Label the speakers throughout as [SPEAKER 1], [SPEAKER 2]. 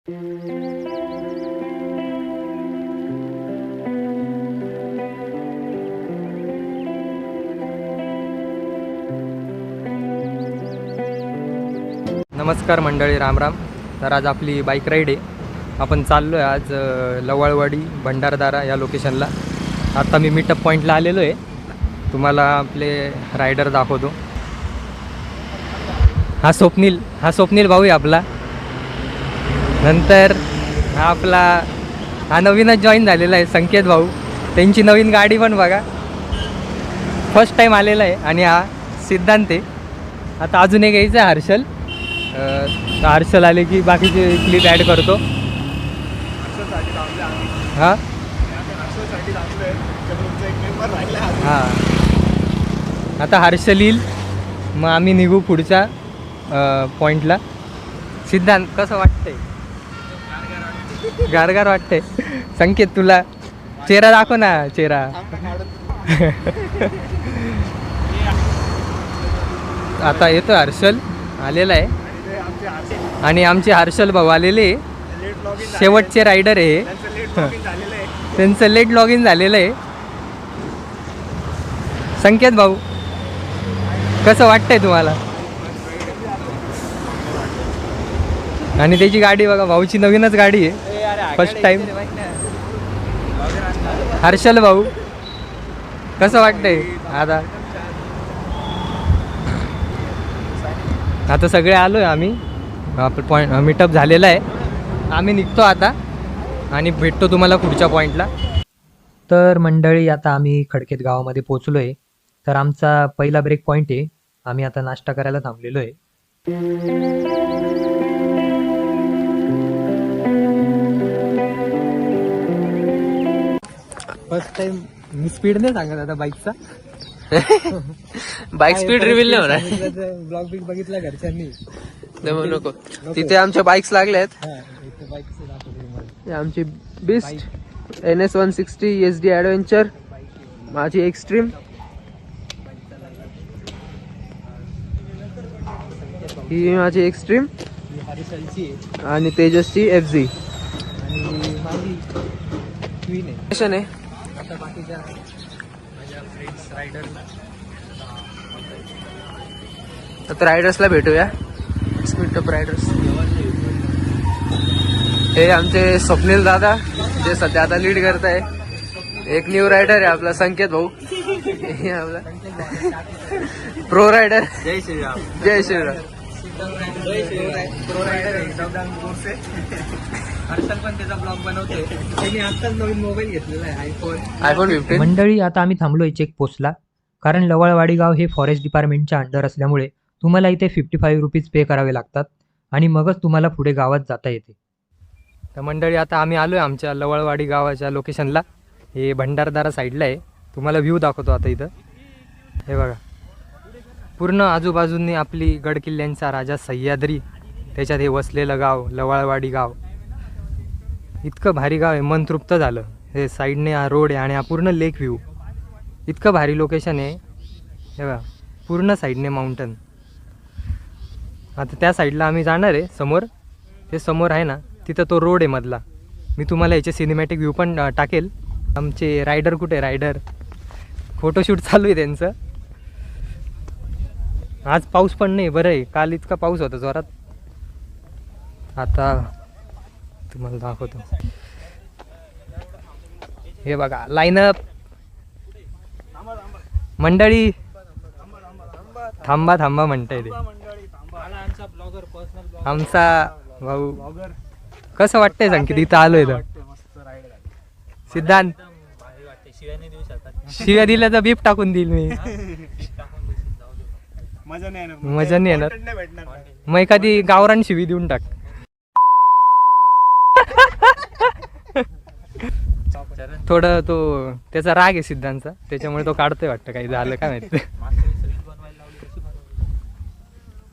[SPEAKER 1] नमस्कार मंडळी, राम राम. तर आज आपली बाईक राईड आहे. आपण चाललो आहे आज लवळवाडी भंडारदारा या लोकेशनला. आता मी मीटअप पॉईंटला आलेलो आहे. तुम्हाला आपले रायडर दाखवतो. हा स्वप्नील भाऊ आहे आपला. नंतर हा नवीनच जॉईन झालेला आहे संकेत भाऊ. त्यांची नवीन गाडी पण बघा, फर्स्ट टाईम आलेला आहे. आणि हा सिद्धांत आहे. आता अजून एक यायचं आहे हर्षल. हर्षल आले की बाकीचे क्लिप ॲड करतो. हां हां आता हर्षल येईल, मग आम्ही निघू पुढच्या पॉईंटला. सिद्धांत कसं वाटतंय? गारगार वाटतंय. संकेत तुला चेहरा दाखव ना, चेहरा. आता येतो हर्षल आलेला आहे आणि आमचे हर्षल भाऊ आलेले शेवटचे रायडर आहे. त्यांचं लेट लॉग इन झालेलं आहे. संकेत भाऊ कसं वाटतंय तुम्हाला? आणि त्याची गाडी बघा, भाऊची नवीनच गाडी आहे, फर्स्ट टाइम. हर्षल भाऊ कसं वाटतंय? आता सगळे आलो आहे आम्ही. आपलं पॉईंट मीटअप झालेला आहे. आम्ही निघतो आता आणि भेटतो तुम्हाला पुढच्या पॉईंटला. तर मंडळी, आता आम्ही खडकेत गावामध्ये पोचलो आहे. तर आमचा पहिला ब्रेक पॉईंट आहे. आम्ही आता नाश्ता करायला थांबलेलो आहे. फर्स्ट टाइम मी स्पीड नाही सांगत आता बाईकचा.
[SPEAKER 2] बाईक स्पीड रिव्हील नाही होणार.
[SPEAKER 1] ब्लॉग बिग बघितला घरच्यांनी,
[SPEAKER 2] नको. तिथे आमच्या बाईक्स लागल्यात. आमची बिस्ट NS 160 SD ॲडव्हेंचर, माझी एक्स्ट्रीम, ही माझी एक्स्ट्रीम, आणि तेजसची FZ. आहे
[SPEAKER 1] आता बाकीच्या माझ्या फ्रेंड्स रायडरला,
[SPEAKER 2] आता रायडर्सला भेटूया. स्पीड रायडर्स हे आमचे स्वप्नील दादा, जे सध्या आता लीड करत आहे. एक न्यू रायडर आहे आपला संकेत भाऊ, हे आपला प्रो रायडर.
[SPEAKER 1] जय श्रीराम.
[SPEAKER 2] जय श्रीराम.
[SPEAKER 1] प्रो रायडर आहे. हर्षल पण त्याचा ब्लॉग बनवतोय. त्यांनी आत्ताच नवीन मोबाईल घेतलेला आहे, आयफोन
[SPEAKER 2] 15.
[SPEAKER 1] मंडळी, आता आम्ही थांबलोय चेक पोस्टला, कारण लवळवाडी गाव हे फॉरेस्ट डिपार्टमेंटच्या अंडर असल्यामुळे तुम्हाला इथे 55 रुपीज पे करावे लागतात आणि मगच तुम्हाला पुढे गावात जाता येते. तर मंडळी, आता आम्ही आलो आहे आमच्या लवळवाडी गावाच्या लोकेशनला. हे भंडारदारा साईडला आहे. तुम्हाला व्ह्यू दाखवतो आता इथं. हे बघा, पूर्ण आजूबाजूंनी आपली गडकिल्ल्यांचा राजा सह्याद्री, त्याच्यात हे वसलेलं गाव लवळवाडी गाव. इतकं भारी गाव आहे, मन तृप्त झालं. हे साईडने हा रोड आहे आणि हा पूर्ण लेक व्ह्यू. इतकं भारी लोकेशन आहे. हे बघा, पूर्ण साईडने माउंटन. आता त्या साईडला आम्ही जाणार आहे. समोर ते समोर आहे ना, तिथं तो रोड आहे मधला. मी तुम्हाला याचे सिनेमॅटिक व्ह्यू पण टाकेल. आमचे रायडर कुठे? रायडर फोटोशूट चालू आहे त्यांचं. आज पाऊस पण नाही, बरं आहे. काल इतका पाऊस होता जोरात. आता तुम्हाला दाखवतो. हे बघा लाईनअप. मंडळी थांबा थांबा म्हणताय ते आमचा भाऊ. कसं वाटतंय सांग, किती इथं आलोय तर. सिद्धांत शिव्या दिल्या तर बीप टाकून देईल मी. मजा नाही येणार. मग एखादी गावरान शिवी देऊन टाक. थोडं तो त्याचा राग आहे सिद्धांतचा, त्याच्यामुळे तो काढतोय वाटतं. काही झालं काय माहिती.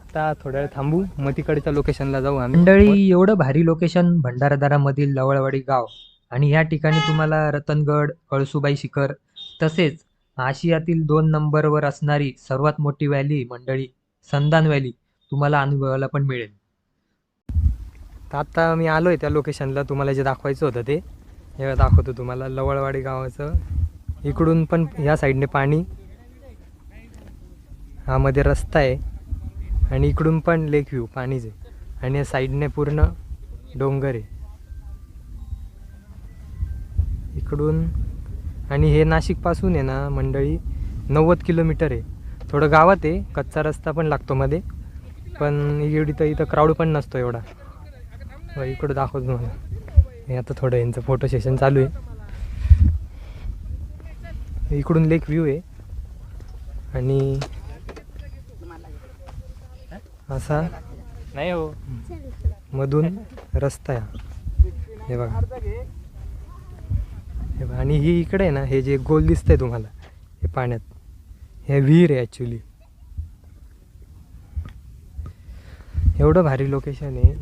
[SPEAKER 1] आता थोड्या वेळ थांबू, मग तिकडच्या लोकेशनला जाऊ आम्ही. मंडळी, एवढं भारी लोकेशन भंडारदारामधील लवळवाडी गाव. आणि ह्या ठिकाणी तुम्हाला रतनगड, कळसुबाई शिखर, तसेच आशियातील 2 नंबरवर असणारी सर्वात मोठी व्हॅली मंडळी संदान व्हॅली तुम्हाला अनुभवायला पण मिळेल. तर आता मी आलो आहे त्या लोकेशनला, तुम्हाला जे दाखवायचं होतं ते हे दाखवतो तुम्हाला. लवळवाडी गावाचं इकडून पण ह्या साईडने पाणी, हा मध्ये रस्ता आहे आणि इकडून पण लेक व्ह्यू पाणीच आहे आणि या साईडने पूर्ण डोंगर आहे इकडून. आणि हे नाशिकपासून आहे ना मंडळी 90 किलोमीटर आहे. थोडं गावात आहे, कच्चा रस्ता पण लागतो मध्ये, पण एवढी तर इथं क्राऊड पण नसतो एवढा. इकडं दाखवतो तुम्हाला. हे आता थोडं यांचं फोटो सेशन चालू आहे. इकडून लेक व्ह्यू आहे आणि असा नाही हो मधून रस्ता आहे. हे बघा, हे बघा. आणि ही इकडे आहे ना, हे जे गोल दिसतंय तुम्हाला हे पाण्यात, हे विहीर आहे ॲक्च्युली. एवढं भारी लोकेशन आहे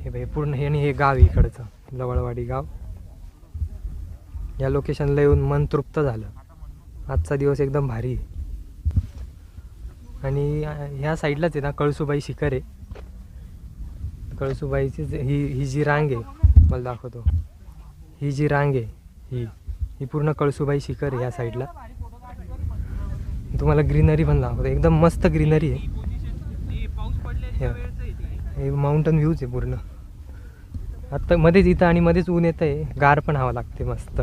[SPEAKER 1] हे बाई पूर्ण. हे आणि हे गाव आहे इकडचं लवळवाडी गाव. या लोकेशनला येऊन मन तृप्त झालं. आजचा दिवस एकदम भारी आहे. आणि ह्या साईडलाच आहे ना कळसुबाई शिखर आहे. कळसुबाईची ही जी रांग आहे मला दाखवतो. ही जी रांग आहे ही पूर्ण कळसुबाई शिखर आहे. या साईडला तुम्हाला ग्रीनरी पण दाखवतो, एकदम मस्त ग्रीनरी आहे. हे माउंटन व्ह्यूज आहे पूर्ण. आत्ता मध्येच इथं आणि मध्येच ऊन येतं आहे, गार पण हवा लागते मस्त.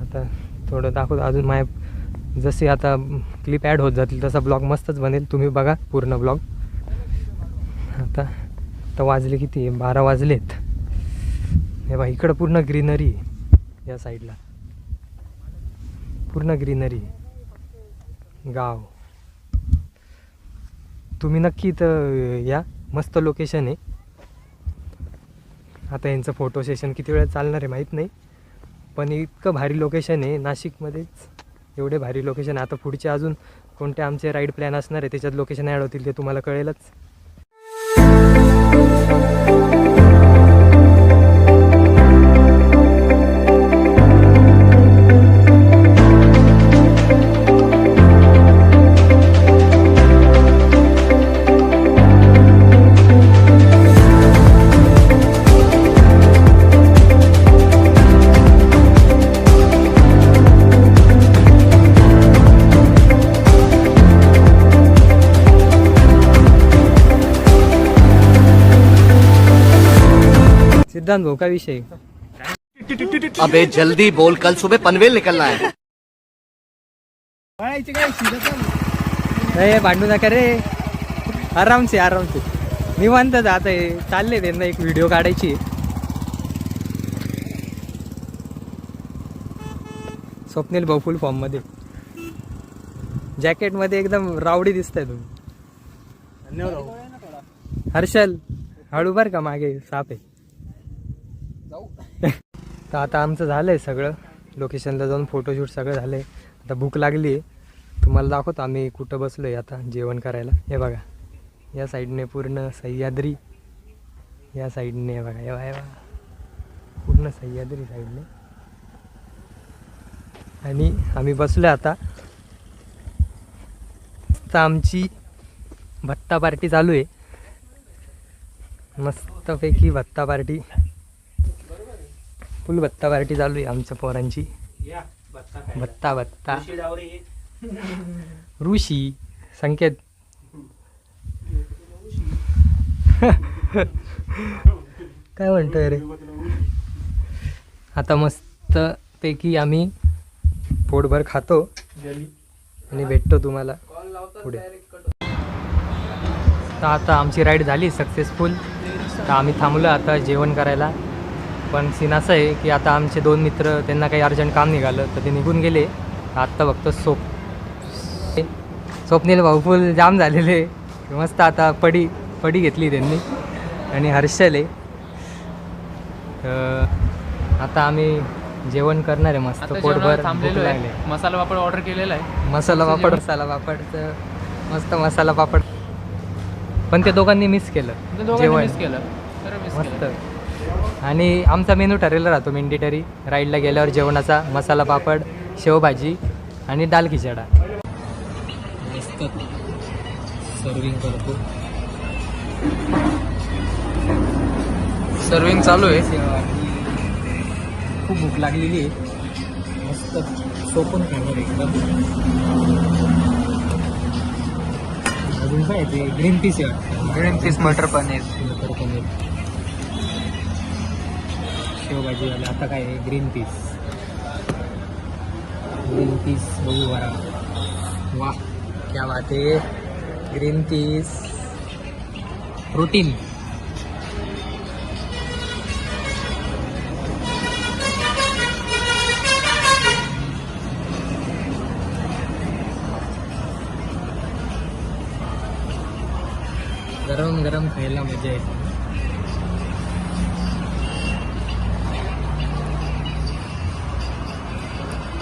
[SPEAKER 1] आता थोडं दाखवतो अजून. जसे आता क्लिप ॲड होत जातील तसा ब्लॉग मस्तच बनेल, तुम्ही बघा पूर्ण ब्लॉग. आता वाजले किती, 12 वाजलेत. हे बघा इकडं पूर्ण ग्रीनरी आहे. या साईडला पूर्ण ग्रीनरी गाव. तुम्ही नक्की इथं या, मस्त लोकेशन आहे. आता यांचं फोटो सेशन किती वेळा चालणार आहे माहीत नाही, पण इतकं भारी लोकेशन आहे नाशिकमध्येच. एवढे भारी लोकेशन. आता पुढचे अजून कोणते आमचे राईड प्लॅन असणार आहे त्याच्यात लोकेशन ॲड होतील ते तुम्हाला कळेलच. सिद्धांत भाऊ, काय विषय?
[SPEAKER 3] अबे जल्दी बोल, कल सुबह पनवेल निकलना है.
[SPEAKER 1] भांडू नका रे, आरामसे आरामसे निवांत जात आहे. चालले त्यांना एक व्हिडिओ काढायची. स्वप्नील भाऊ फुल फॉर्म मध्ये, जॅकेट मध्ये एकदम रावडी दिसताय तुम्ही. हर्षल हळू बर का, मागे साप आहे. तर आता आमचं झालंय सगळं, लोकेशनला जाऊन फोटोशूट सगळं झालंय. आता भूक लागली आहे, तुम्हाला दाखवतो आम्ही कुठं बसलोय आता जेवण करायला. हे बघा या साईडने पूर्ण सह्याद्री, या साईडने बघा हे पूर्ण सह्याद्री साईडने. आणि आम्ही बसलोय आता. तर आमची भत्ता पार्टी चालू आहे, मस्तपैकी भत्ता पार्टी, फुल भत्ता पार्टी चालू आहे आमच्या पोरांची. भत्ता भत्ता ऋषी संकेत काय म्हणतोय रे. आता मस्त पैकी आम्ही पोटभर खातो आणि भेटतो तुम्हाला पुढे. तर आता आमची राईड झाली सक्सेसफुल. तर आम्ही थांबलो आता जेवण करायला. पण सीन असं आहे की आता आमचे 2 मित्र, त्यांना काही अर्जंट काम निघालं तर ते निघून गेले. आत्ता बघतो स्वप्नील भाऊ फुल जाम झालेले, मस्त आता पडी घेतली त्यांनी. आणि हर्षल आहे. आता आम्ही जेवण करणार आहे मस्त पोटभर. थांबलेलो आहे.
[SPEAKER 2] मसाला पापड ऑर्डर केलेला आहे.
[SPEAKER 1] मसाला पापडचं मस्त मसाला पापड. पण ते दोघांनी मिस केलं जेवण. मस्त. आणि आमचा मेनू ठरलेला राहतो मेंडेटरी राईडला गेल्यावर जेवणाचा, मसाला पापड, शेवभाजी आणि दाल खिचडा. मस्त सर्विंग करतो.
[SPEAKER 2] सर्विंग चालू आहे.
[SPEAKER 1] खूप भूक लागलेली आहे. मस्त सोपून खाणार एकदम. अजून काय ते ग्रीन पीस आहे.
[SPEAKER 2] ग्रीन पीस मटर पनीर.
[SPEAKER 1] मटर पनीर, शेवभाजीवाले. आता काय आहे ग्रीन पीस. ग्रीन पीस बघू बरा. वा क्या बात आहे. Green peas protein. गरम गरम खायला मजा येते.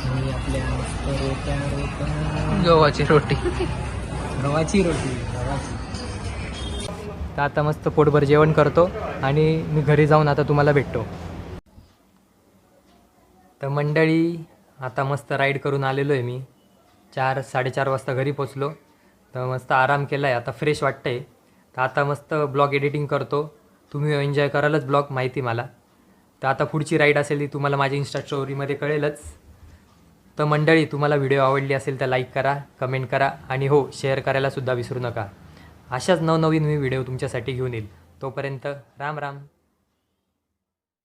[SPEAKER 1] आणि आपल्या मस्त रोट्या
[SPEAKER 2] गव्हाची रोटी.
[SPEAKER 1] गव्हाची रोटी. तर आता मस्त पोटभर जेवण करतो आणि मी घरी जाऊन आता तुम्हाला भेटतो. तर मंडळी आता मस्त राईड करून आलेलो आहे मी. 4-4:30 वाजता घरी पोचलो. तर मस्त आराम केला आहे. आता फ्रेश वाटतं आहे. तर आता मस्त ब्लॉग एडिटिंग करतो. तुम्ही एन्जॉय करालच ब्लॉग, माहिती मला. तर आता पुढची राईड असेल ती तुम्हाला माझ्या इन्स्टा स्टोरीमध्ये कळेलच. तर मंडळी तुम्हाला व्हिडिओ आवडली असेल तर लाईक करा, कमेंट करा आणि हो शेअर करायलासुद्धा विसरू नका. अशाच नवनवीन मी व्हिडिओ तुमच्यासाठी घेऊन येईल. तोपर्यंत राम राम.